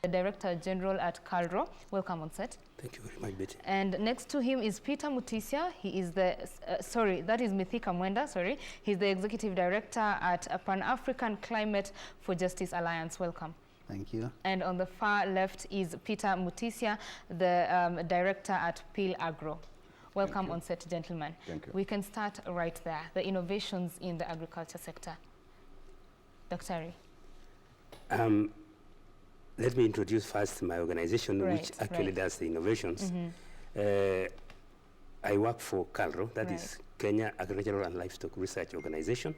the Director General at KALRO. Welcome on set. Thank you very much, Betty. And next to him is Peter Mutisya. He is the, that is Mithaka Mwenda, sorry. He's the Executive Director at Pan-African Climate for Justice Alliance. Welcome. Thank you. And on the far left is Peter Mutisya, the Director at PACJA Agro. Welcome on set, gentlemen. Thank you. We can start right there, the innovations in the agriculture sector. Dr. Let me introduce first my organization, which actually does the innovations. I work for KALRO, that is Kenya Agricultural and Livestock Research Organization,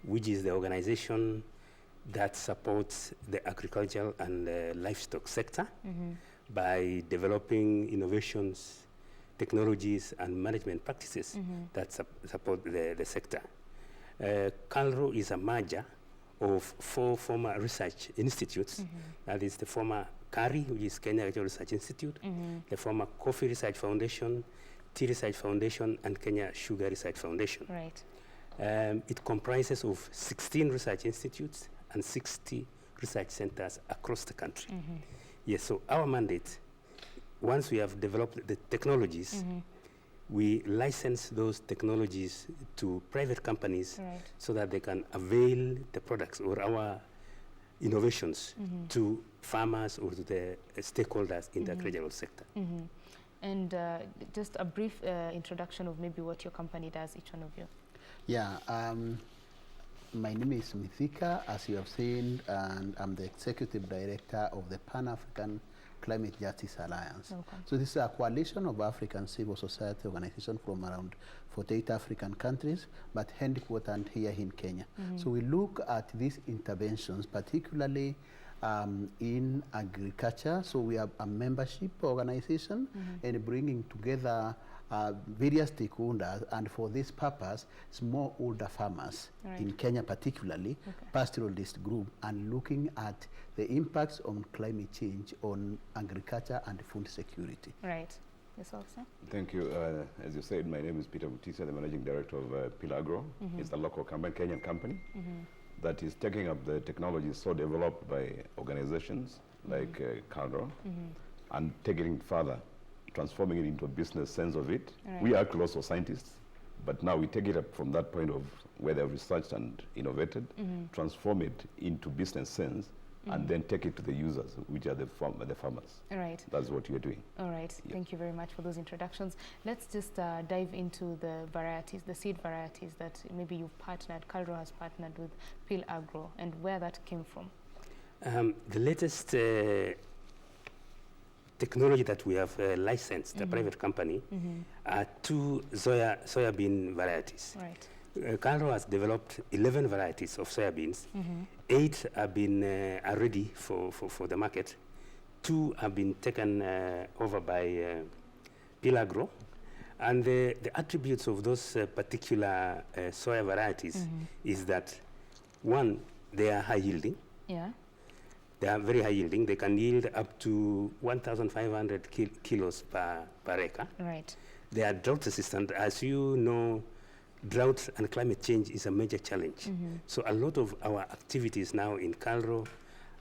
which is the organization that supports the agricultural and livestock sector by developing innovations, technologies, and management practices that support the sector. KALRO is a merger of 4 former research institutes. That is the former KARI, which is Kenya Agricultural Research Institute, the former Coffee Research Foundation, Tea Research Foundation, and Kenya Sugar Research Foundation. Right. It comprises of 16 research institutes and 60 research centers across the country. Yes, so our mandate, once we have developed the technologies, we license those technologies to private companies so that they can avail the products or our innovations to farmers or to the stakeholders in the agricultural sector. And just a brief introduction of maybe what your company does, each one of you. Yeah, my name is Mithaka, as you have seen, and I'm the Executive Director of the Pan-African Climate Justice Alliance. So this is a coalition of African civil society organizations from around 48 African countries, but headquartered here in Kenya. So we look at these interventions, particularly in agriculture. So we have a membership organization and bringing together various stakeholders, and for this purpose, smallholder farmers in Kenya particularly, pastoralist group, and looking at the impacts on climate change on agriculture and food security. Right. Yes, officer. Thank you. As you said, my name is Peter Mutisya, the Managing Director of PACJA Agro. It's a local company, Kenyan company, that is taking up the technologies so developed by organizations like KALRO and taking it further, transforming it into a business sense of it. We are also scientists, but now we take it up from that point of where they've researched and innovated, transform it into business sense, and then take it to the users, which are the farmers. Right. That's what you're doing. All right. Yeah. Thank you very much for those introductions. Let's just dive into the varieties, the seed varieties that maybe you've partnered, KALRO has partnered with PACJA Agro, and where that came from. The latest technology that we have licensed, a private company, are 2 soybean varieties. Right. KALRO has developed 11 varieties of soybeans. 8 have been are ready for the market. 2 have been taken over by PACJA Agro. And the attributes of those particular soya varieties is that, 1, they are high yielding. Yeah. They are very high yielding. They can yield up to 1,500 kilos per acre. Right. They are drought resistant. As you know, drought and climate change is a major challenge. So a lot of our activities now in KALRO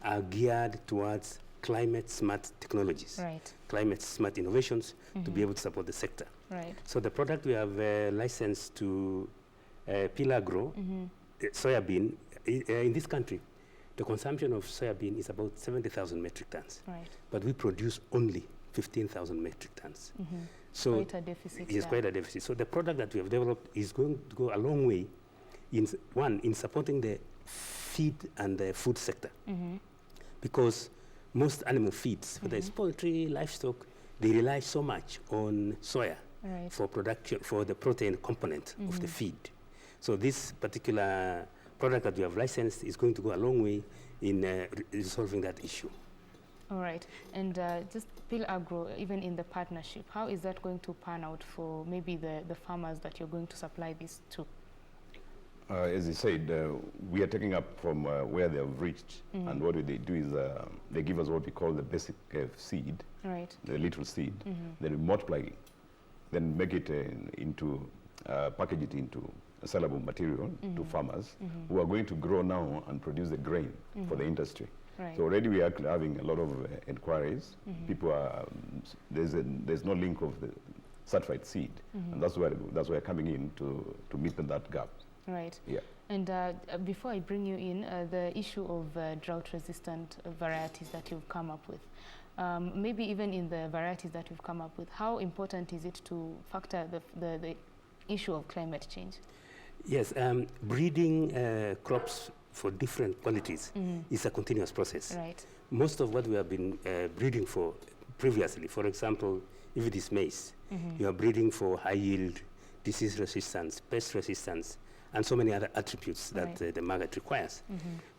are geared towards climate smart technologies, climate smart innovations to be able to support the sector. Right. So the product we have licensed to PACJA Agro, soybean, in this country, the consumption of soybean is about 70,000 metric tons. Right. But we produce only 15,000 metric tons. So quite a deficit. Yes, quite a deficit. So the product that we have developed is going to go a long way in supporting the feed and the food sector. Because most animal feeds, whether it's poultry, livestock, they rely so much on soya for production, for the protein component of the feed. So this particular product that we have licensed is going to go a long way in resolving that issue. All right. And just PACJA Agro, even in the partnership, how is that going to pan out for maybe the farmers that you're going to supply this to? As you said, we are taking up from where they have reached, and what they do is they give us what we call the basic seed, the little seed. Then we multiply it, then make it into, package it into a sellable material to farmers who are going to grow now and produce the grain for the industry. So already we are having a lot of inquiries. People are, there's no link of the certified seed, and that's where coming in to meet that gap. Right. Yeah. And before I bring you in, the issue of drought-resistant varieties that you've come up with, maybe even in the varieties that you've come up with, how important is it to factor the issue of climate change? Yes, breeding crops for different qualities is a continuous process. Right. Most of what we have been breeding for previously, for example, if it is maize, you are breeding for high yield, disease resistance, pest resistance, and so many other attributes that the market requires.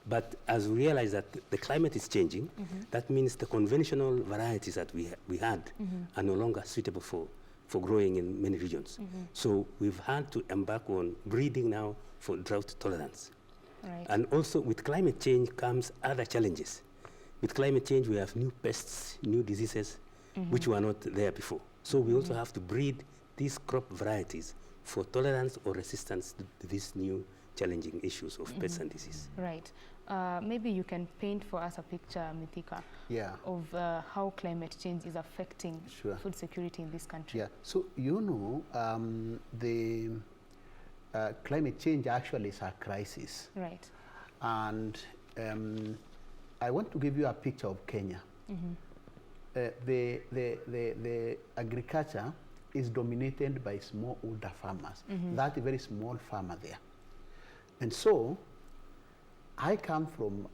But as we realize that the climate is changing, that means the conventional varieties that we had are no longer suitable for growing in many regions. So we've had to embark on breeding now for drought tolerance. Right. And also with climate change comes other challenges. With climate change, we have new pests, new diseases, which were not there before. So we also have to breed these crop varieties for tolerance or resistance to these new challenging issues of pests and disease. Right. Maybe you can paint for us a picture, Mithaka, of how climate change is affecting food security in this country. Yeah. So, you know, the climate change actually is a crisis. Right. And I want to give you a picture of Kenya. The agriculture is dominated by smallholder farmers. That very small farmer there. And so, I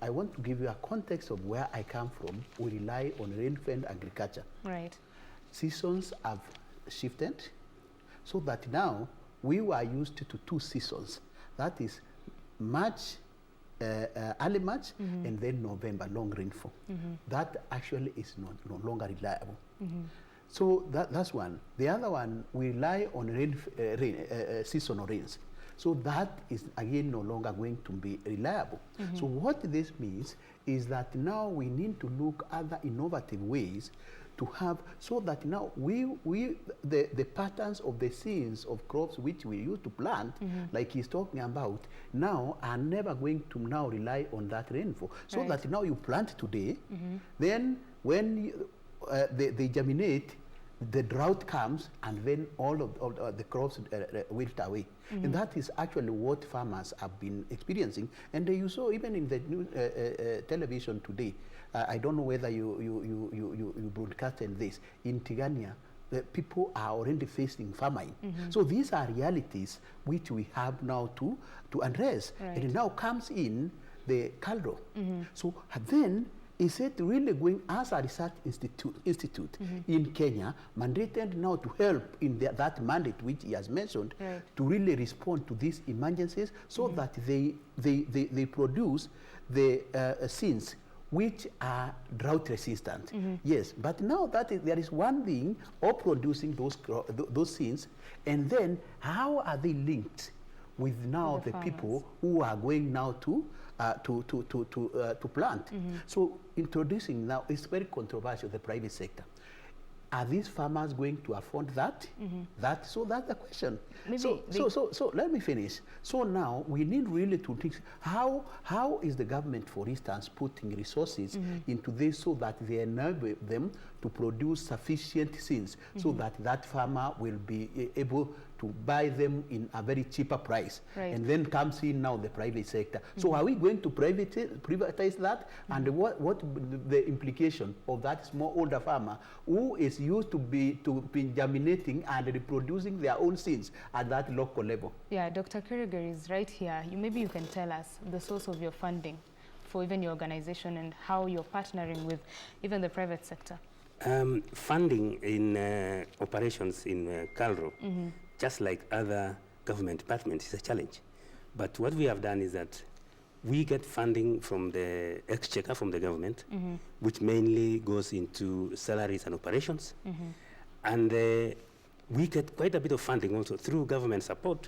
want to give you a context of where I come from. We rely on rain-fed agriculture. Right. Seasons have shifted, so that now we were used to 2 seasons. That is March, early March, and then November, long rainfall. That actually is no longer reliable. So that's one. The other one, we rely on seasonal rains. So that is again no longer going to be reliable. So what this means is that now we need to look at other innovative ways to have, so that now the patterns of the seasons of crops which we used to plant, like he's talking about, now are never going to now rely on that rainfall. So that now you plant today, then when they germinate, the drought comes, and then all of the crops wilt away. And that is actually what farmers have been experiencing. And you saw even in the new television today, I don't know whether you broadcasted this, in Tigania, the people are already facing famine. So these are realities which we have now to address. And it now comes in the KALRO. So then, is it really going as a research institute in Kenya, mandated now to help in that mandate which he has mentioned, to really respond to these emergencies, so that they produce the seeds which are drought resistant. Yes, but now there is one thing of producing those seeds, and then how are they linked with now the people who are going now to plant? So introducing now, it's very controversial, the private sector. Are these farmers going to afford that? So that's the question. So let me finish. So now we need really to think how is the government, for instance, putting resources into this, so that they enable them to produce sufficient seeds, so that farmer will be able to buy them in a very cheaper price. And then comes in now the private sector. So are we going to privatize that? And what the implication of that smallholder farmer who is used to be germinating and reproducing their own seeds at that local level? Yeah, Dr. Kireger is right here. Maybe you can tell us the source of your funding for even your organization, and how you're partnering with even the private sector. Funding in operations in KALRO, just like other government departments, is a challenge. But what we have done is that we get funding from the exchequer, from the government, which mainly goes into salaries and operations. And we get quite a bit of funding also through government support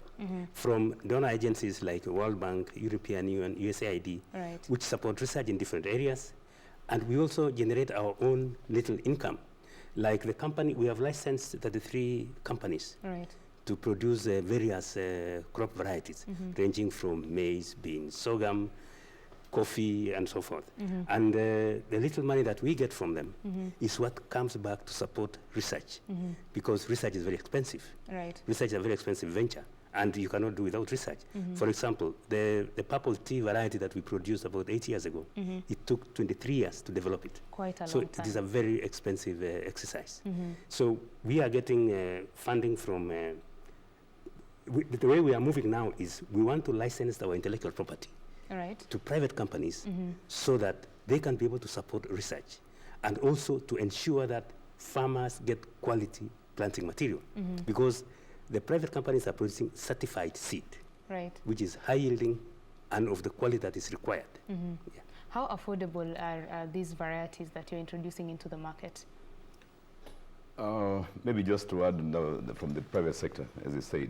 from donor agencies like World Bank, European Union, USAID, which support research in different areas. And we also generate our own little income. Like the company, we have licensed 33 companies to produce various crop varieties, ranging from maize, beans, sorghum, coffee, and so forth. And the little money that we get from them is what comes back to support research, because research is very expensive. Right. Research is a very expensive venture, and you cannot do without research. For example, the purple tea variety that we produced about 8 years ago, it took 23 years to develop it. Quite a long so time. it is a very expensive exercise. So we are getting funding from, the way we are moving now is we want to license our intellectual property to private companies so that they can be able to support research, and also to ensure that farmers get quality planting material, because the private companies are producing certified seed, which is high yielding and of the quality that is required. Yeah. How affordable are these varieties that you're introducing into the market? Maybe just to add from the private sector, as you said,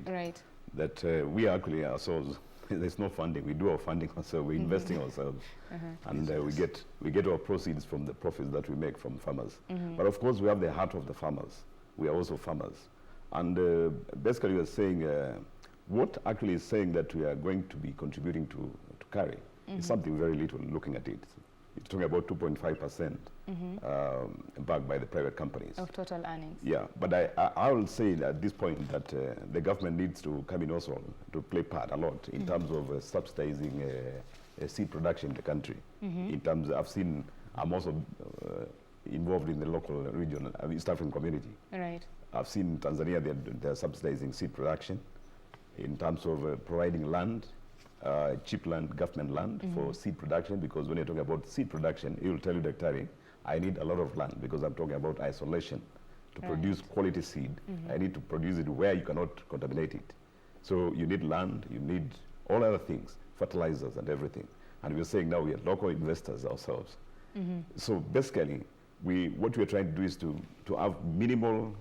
that we actually ourselves, there's no funding. We do our funding ourselves. We're investing ourselves, and we get our proceeds from the profits that we make from farmers. But of course, we have the heart of the farmers. We are also farmers, and basically, we are saying what actually is saying that we are going to be contributing to carry is something very little. Looking at it, it's talking about 2.5%. Backed by the private companies. Of total earnings. Yeah, but I will say at this point that the government needs to come in also to play part a lot in terms of subsidizing seed production in the country. In terms of, I'm also involved in the local regional East African community. I've seen Tanzania, they're subsidizing seed production in terms of providing land, cheap land, government land for seed production, because when you're talking about seed production, it will tell you, Daktari, I need a lot of land because I'm talking about isolation. To produce quality seed, I need to produce it where you cannot contaminate it. So you need land, you need all other things, fertilizers and everything. And we're saying now we are local investors ourselves. So basically, what we're trying to do is to have minimal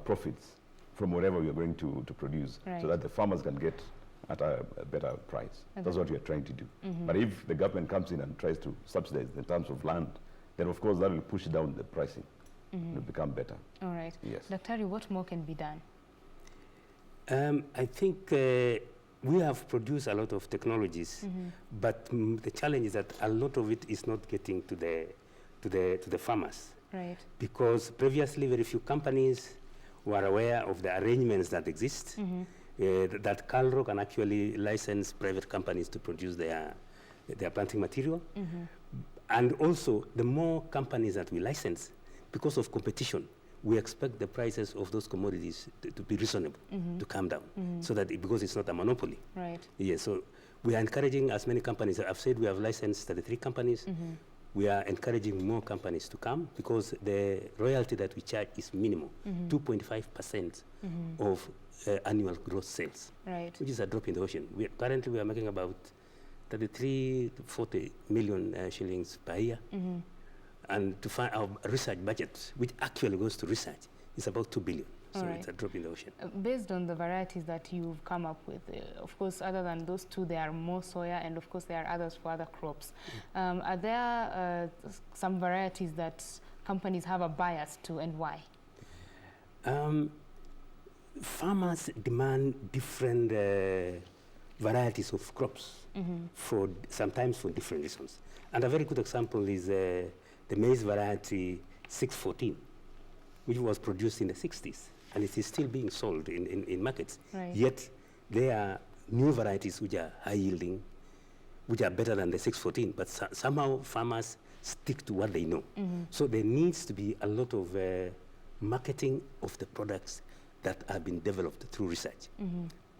profits from whatever we are going to produce, so that the farmers can get at a better price. That's what we are trying to do. But if the government comes in and tries to subsidize in terms of land, then of course that will push down the pricing. It will become better. All right. Yes. Daktari, what more can be done? I think we have produced a lot of technologies, but the challenge is that a lot of it is not getting to the farmers. Because previously very few companies were aware of the arrangements that exist, that KALRO can actually license private companies to produce their planting material. And also, the more companies that we license, because of competition, we expect the prices of those commodities to be reasonable, to come down, so that because it's not a monopoly. Yeah, so we are encouraging as many companies. I've said we have licensed 33 companies. We are encouraging more companies to come, because the royalty that we charge is minimal, 2.5% of annual gross sales, which is a drop in the ocean. Currently, we are making about 33 to 40 million shillings per year. And to find our research budget, which actually goes to research, is about 2 billion. So it's a drop in the ocean. Based on the varieties that you've come up with, of course, other than those two, there are more soya, and of course there are others for other crops. Are there some varieties that companies have a bias to, and why? Farmers demand different varieties of crops, sometimes for different reasons. And a very good example is the maize variety 614, which was produced in the 60s, and it is still being sold in markets. Yet there are new varieties which are high yielding, which are better than the 614, but somehow farmers stick to what they know. So there needs to be a lot of marketing of the products that have been developed through research.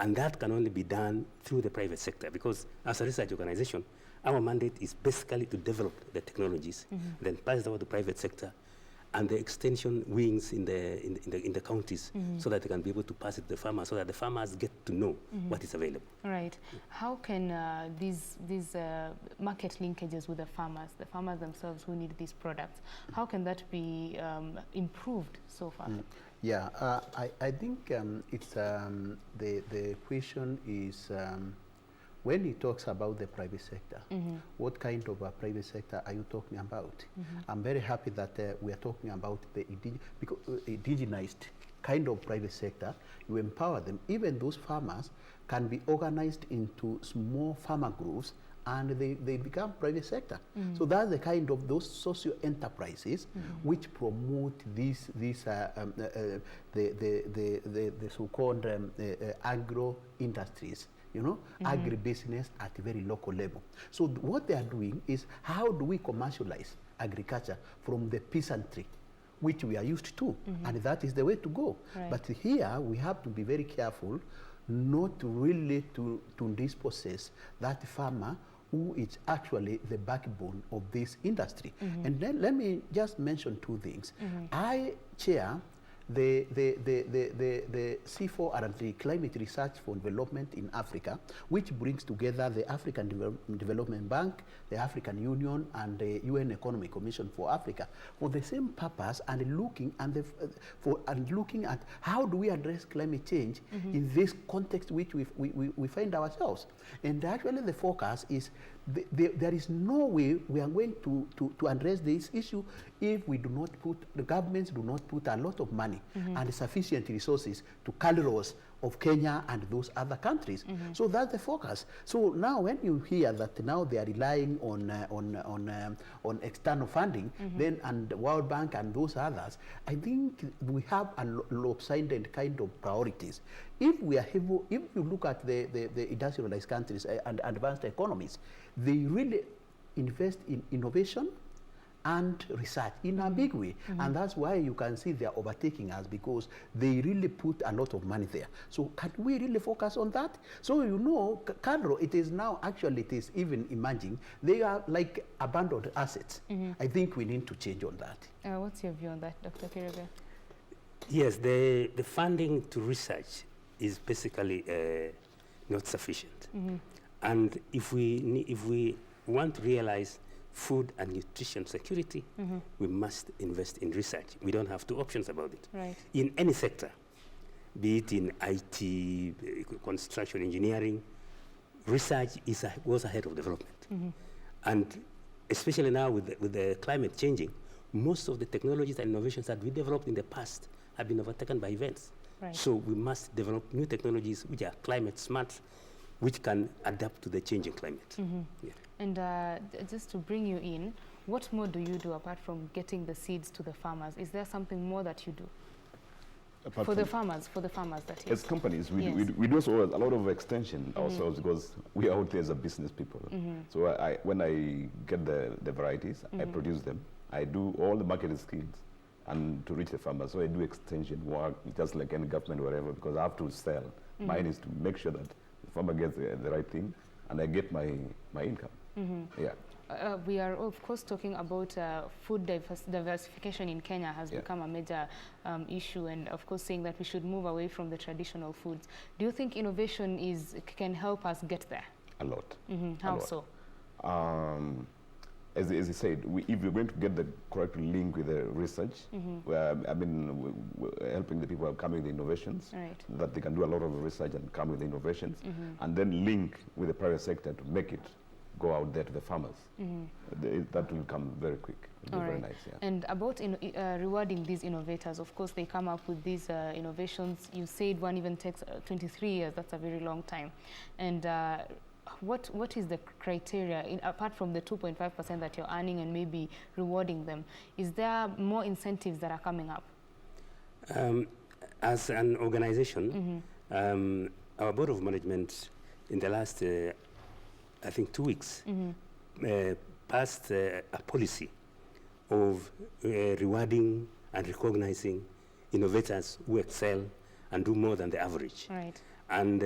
And that can only be done through the private sector, because as a research organization, our mandate is basically to develop the technologies, then pass it over to the private sector, and the extension wings in the counties, so that they can be able to pass it to the farmers, so that the farmers get to know what is available. How can these market linkages with the farmers themselves who need these products, how can that be improved so far? Yeah, I think it's the question is when he talks about the private sector, what kind of a private sector are you talking about? I'm very happy that we are talking about the indigenized kind of private sector. You empower them. Even those farmers can be organized into small farmer groups and they become private sector. So that's the kind of those socio enterprises which promote the so-called agro industries, you know, agribusiness at a very local level. So what they are doing is, how do we commercialize agriculture from the peasantry, which we are used to, and that is the way to go. Right. But here we have to be very careful not really to dispossess that farmer who is actually the backbone of this industry. And then let me just mention two things. I chair the C4 and the Climate Research for Development in Africa, which brings together the African Development Bank, the African Union, and the UN Economic Commission for Africa for the same purpose, and looking at how do we address climate change in this context which we find ourselves. And actually the focus is there is no way we are going to address this issue if we do not put, the governments do not put a lot of money and sufficient resources to KALROs of Kenya and those other countries. So that's the focus. So now when you hear that now they are relying on external funding, then and the World Bank and those others, I think we have a lopsided kind of priorities. If we are able, if you look at the industrialized countries and advanced economies, they really invest in innovation and research in a big way. And that's why you can see they are overtaking us, because they really put a lot of money there. So can we really focus on that? So you know, KALRO, it is now actually, it is even emerging. They are like abandoned assets. I think we need to change on that. What's your view on that, Dr. Kireger? Yes, the funding to research is basically not sufficient. And if we want to realize food and nutrition security, we must invest in research. We don't have two options about it. Right. In any sector, be it in IT, construction, engineering, research was ahead of development. And especially now with the climate changing, most of the technologies and innovations that we developed in the past have been overtaken by events. Right. So we must develop new technologies which are climate smart, which can adapt to the changing climate. Yeah. And just to bring you in, what more do you do apart from getting the seeds to the farmers? Is there something more that you do? Apart For the farmers that is. As companies, we Yes. do also a lot of extension ourselves, because we are out there as a business people. So when I get the varieties, I produce them. I do all the marketing schemes and to reach the farmers. So I do extension work, just like any government, whatever, because I have to sell. Mine is to make sure that the farmer gets the right thing, and I get my income. Yeah. We are, of course, talking about food diversification in Kenya has become a major issue, and of course saying that we should move away from the traditional foods. Do you think innovation can help us get there? A lot. How so? As you said, if we're going to get the correct link with the research, we're helping the people who are coming with the innovations, that they can do a lot of research and come with the innovations, and then link with the private sector to make it go out there to the farmers. That will come very quick. It'll be very nice. Yeah. And about rewarding these innovators, of course, they come up with these innovations. You said one even takes 23 years. That's a very long time. And what is the criteria, apart from the 2.5% that you're earning and maybe rewarding them? Is there more incentives that are coming up? As an organization, our board of management in the last, I think, 2 weeks, passed a policy of rewarding and recognizing innovators who excel and do more than the average. Right. And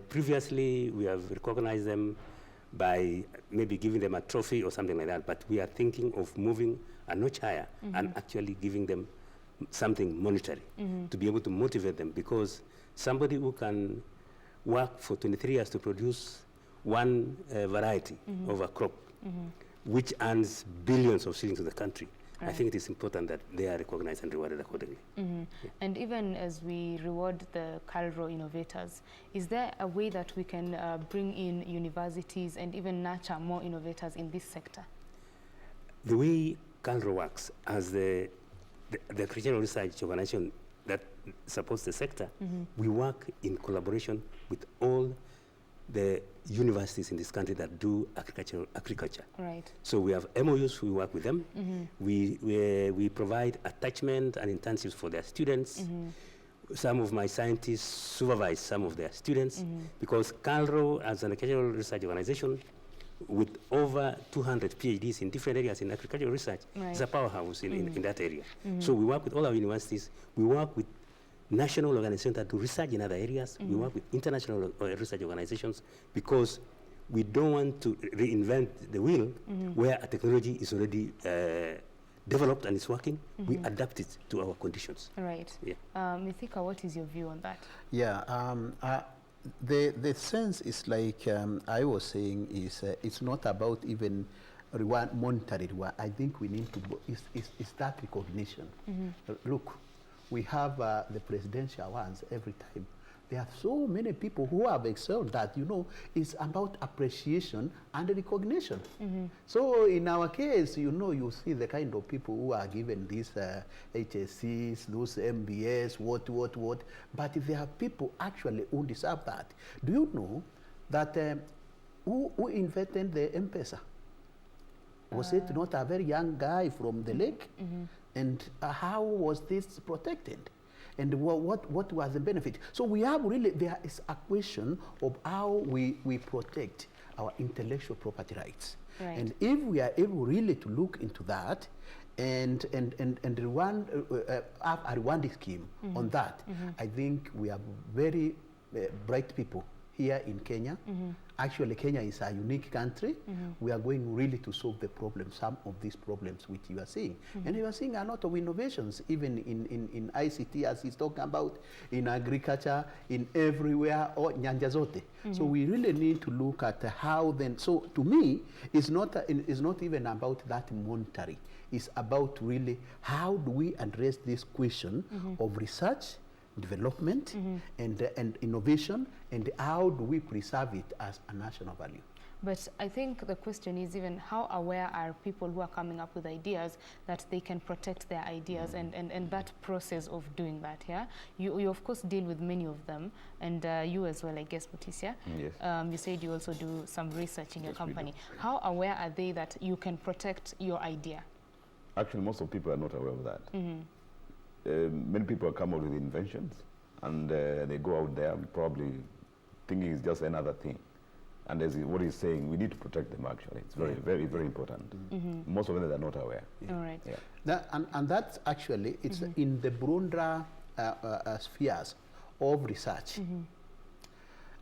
previously, we have recognized them by maybe giving them a trophy or something like that, but we are thinking of moving a notch higher and actually giving them something monetary to be able to motivate them, because somebody who can work for 23 years to produce one variety of a crop, which earns billions of shillings to the country, I think it is important that they are recognized and rewarded accordingly. And even as we reward the KALRO innovators, is there a way that we can bring in universities and even nurture more innovators in this sector? The way KALRO works as the Agricultural Research Organization that supports the sector, we work in collaboration with all the universities in this country that do agriculture. Right. So we have MOUs, we work with them. We provide attachment and intensives for their students. Some of my scientists supervise some of their students because KALRO, as an agricultural research organization with over 200 PhDs in different areas in agricultural research, is a powerhouse in that area. So we work with all our universities. We work with national organizations that do research in other areas. We work with international research organizations because we don't want to reinvent the wheel where a technology is already developed and it's working. We adapt it to our conditions. Right. Yeah. Mithaka, what is your view on that? Yeah, the sense is like I was saying is it's not about even monetary reward. I think we need to, is that recognition. Look, we have the presidential ones every time. There are so many people who have excelled that, you know, it's about appreciation and recognition. So in our case, you know, you see the kind of people who are given these HSCs, those MBS, what. But there are people actually who deserve that. Do you know that who invented the M-Pesa? Was it not a very young guy from the lake? And how was this protected? And what was the benefit? So we have really, there is a question of how we protect our intellectual property rights. Right. And if we are able really to look into that and have a Rwanda scheme on that, I think we are very bright people here in Kenya. Actually, Kenya is a unique country. We are going really to solve the problem, some of these problems which you are seeing. And you are seeing a lot of innovations, even in ICT, as he's talking about, in agriculture, in everywhere, or nyanja zote. So we really need to look at how then, so to me, it's not even about that monetary. It's about really how do we address this question of research, development and innovation, and how do we preserve it as a national value. But I think the question is even how aware are people who are coming up with ideas that they can protect their ideas and that process of doing that, yeah? You of course deal with many of them, and you as well, I guess, Mutisya. Yes. You said you also do some research in your company. How aware are they that you can protect your idea? Actually, most of people are not aware of that. Many people come out with inventions and they go out there probably thinking it's just another thing. And as what he's saying, we need to protect them actually. It's very, very important. Most of them are not aware. All right. Yeah. And that's actually, it's in the broader spheres of research.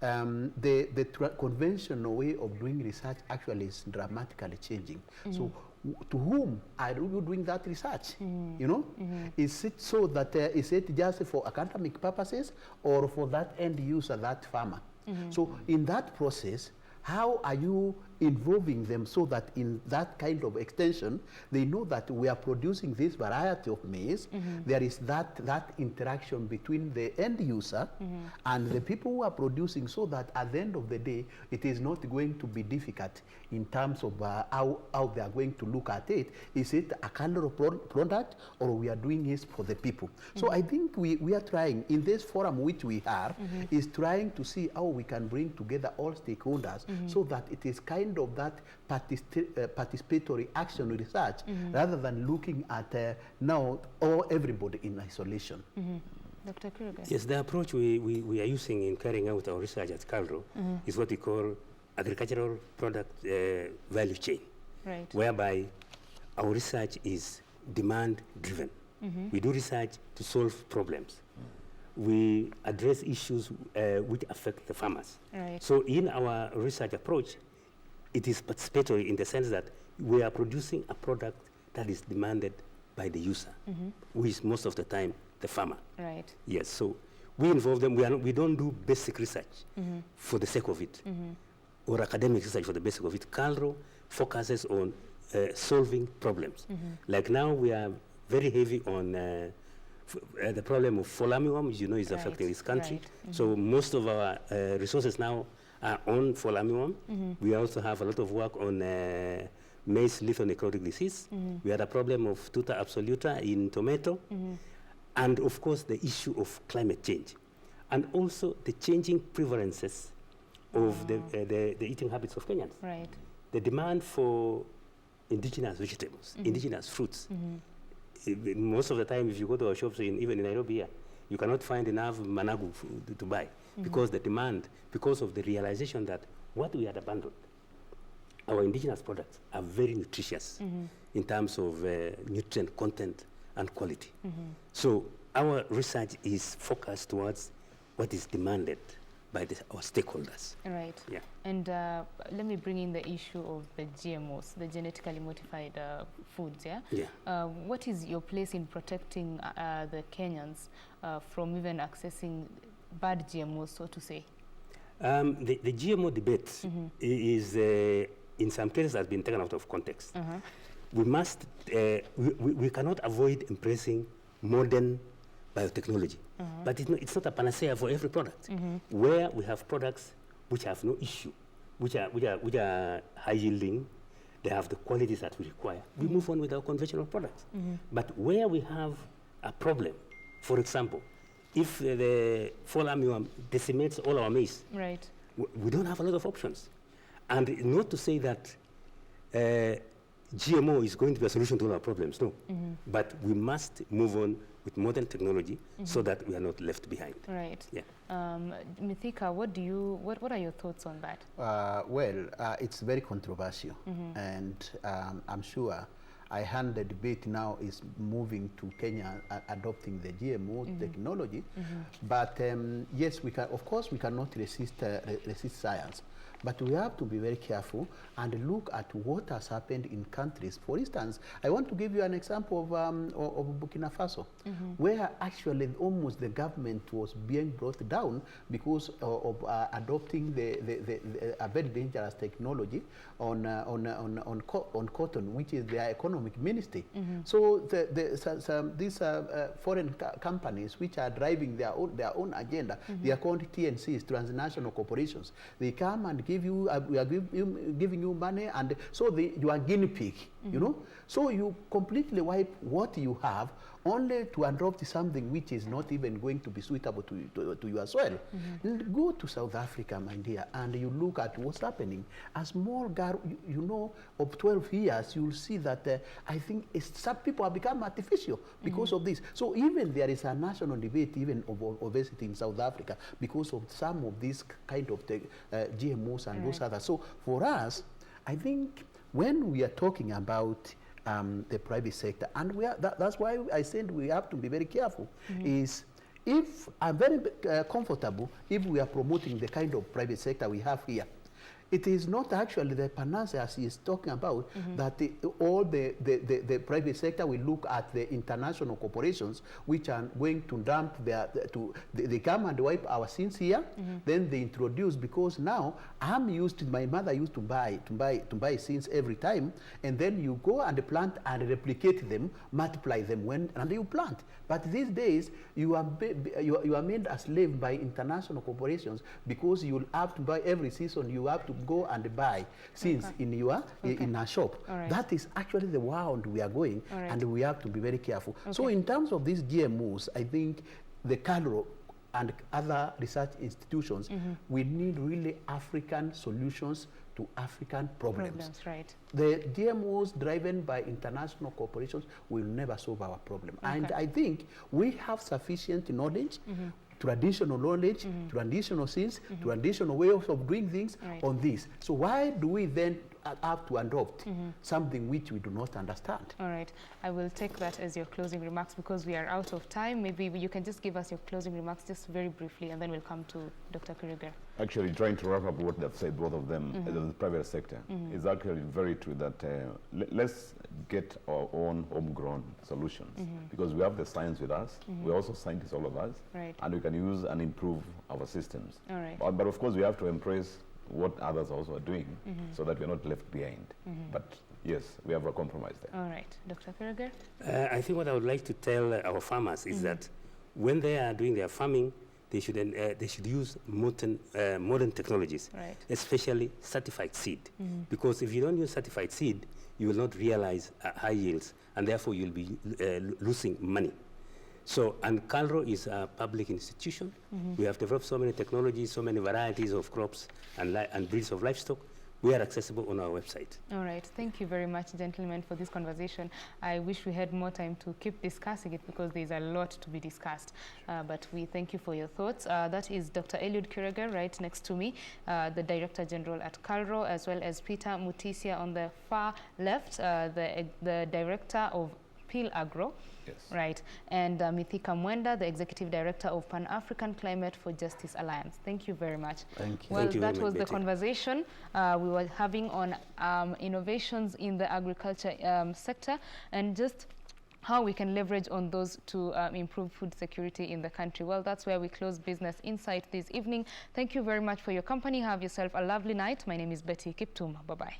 The conventional way of doing research actually is dramatically changing. So to whom are you doing that research? You know, is it so that is it just for academic purposes or for that end user, that farmer? So in that process, how are you involving them so that in that kind of extension, they know that we are producing this variety of maize. There is that interaction between the end user and the people who are producing, so that at the end of the day, it is not going to be difficult in terms of how they are going to look at it. Is it a KALRO product, or we are doing this for the people? So I think we are trying, in this forum which we are, is trying to see how we can bring together all stakeholders so that it is kind of that participatory action research rather than looking at now everybody in isolation. Dr. Kireger. Yes, the approach we are using in carrying out our research at KALRO is what we call agricultural product value chain, whereby our research is demand-driven. We do research to solve problems. We address issues which affect the farmers. So in our research approach, it is participatory in the sense that we are producing a product that is demanded by the user, who is most of the time the farmer. Yes, so we involve them. We don't do basic research for the sake of it, or academic research for the sake of it. KALRO focuses on solving problems. Like now we are very heavy on the problem of fall armyworm, which you know is affecting this country. So most of our resources now are on fall armyworm. We also have a lot of work on maize lethal necrotic disease. We had a problem of tuta absoluta in tomato. And of course the issue of climate change. And also the changing preferences of the eating habits of Kenyans. Right. The demand for indigenous vegetables, indigenous fruits. Most of the time, if you go to our shops, even in Nairobi here, you cannot find enough managu to buy because the demand, because of the realization that what we had abandoned, our indigenous products are very nutritious in terms of nutrient content and quality. So our research is focused towards what is demanded by our stakeholders. Right. Yeah. And let me bring in the issue of the GMOs, the genetically modified foods. Yeah. Yeah. What is your place in protecting the Kenyans from even accessing bad GMOs, so to say? The GMO debate is, in some cases, has been taken out of context. We must, we cannot avoid embracing modern biotechnology, but it's not a panacea for every product. Where we have products which have no issue, which are high yielding, they have the qualities that we require, we move on with our conventional products. But where we have a problem, for example, if the fall armyworm decimates all our maize, right, we don't have a lot of options. And not to say that GMO is going to be a solution to all our problems, no. But we must move on with modern technology so that we are not left behind. Right. Yeah. Mithaka, what are your thoughts on that? It's very controversial, and I'm sure the debate now is moving to Kenya adopting the GMO technology. But yes, we can. Of course, we cannot resist science. But we have to be very careful and look at what has happened in countries. For instance, I want to give you an example of Burkina Faso, where actually almost the government was being brought down because of adopting a very dangerous technology on cotton, which is their economic ministry. So these foreign companies which are driving their own agenda, they are called TNCs, transnational corporations. They come and give you, we are giving you money, and so you are guinea pig, you know. So you completely wipe what you have only to adopt something which is not even going to be suitable to your soil. Go to South Africa, my dear, and you look at what's happening. A small girl, you know, of 12 years, you'll see that I think some people have become artificial because of this. So even there is a national debate even of obesity in South Africa because of some of these kind of GMOs and those others. So for us, I think when we are talking about the private sector, and that's why I said we have to be very careful, is if I'm very comfortable if we are promoting the kind of private sector we have here. It is not actually the panacea as he is talking about, that all the private sector will look at the international corporations which are going to dump they come and wipe our sins here, then they introduce, because now my mother used to buy sins every time, and then you go and plant and replicate them, multiply them and you plant. But these days, you are made a slave by international corporations, because you'll have to buy every season, you have to go and buy seeds in a shop. That is actually the world we are going, and we have to be very careful. So in terms of these GMOs, I think the KALRO and other research institutions, we need really African solutions to African problems. The GMOs driven by international corporations will never solve our problem. And I think we have sufficient knowledge, traditional knowledge, traditional seeds, traditional ways of doing things on this. So why do we then have to adopt something which we do not understand? All right. I will take that as your closing remarks because we are out of time. Maybe you can just give us your closing remarks just very briefly, and then we'll come to Dr. Kireger. Actually, trying to wrap up what they've said, both of them, the private sector, is actually very true that let's get our own homegrown solutions, because we have the science with us. We're also scientists, all of us, and we can use and improve our systems. All right. But of course, we have to embrace what others also are doing, so that we're not left behind. But yes, we have a compromise there. All right. Dr. Kireger? I think what I would like to tell our farmers is that when they are doing their farming, they should use modern technologies, especially certified seed. Because if you don't use certified seed, you will not realize high yields, and therefore you'll be losing money. So, and KALRO is a public institution. We have developed so many technologies, so many varieties of crops and breeds of livestock. We are accessible on our website. All right. Thank you very much, gentlemen, for this conversation. I wish we had more time to keep discussing it because there's a lot to be discussed. But we thank you for your thoughts. That is Dr. Eliud Kireger right next to me, the Director General at KALRO, as well as Peter Mutisya on the far left, the Director of AgroPeal Agro. Yes. Right. And Mithaka Mwenda, the Executive Director of Pan-African Climate for Justice Alliance. Thank you very much. Thank you. Well, Thank you that very was much, the conversation we were having on innovations in the agriculture sector and just how we can leverage on those to improve food security in the country. Well, that's where we close Business Insight this evening. Thank you very much for your company. Have yourself a lovely night. My name is Betty Kiptum. Bye-bye.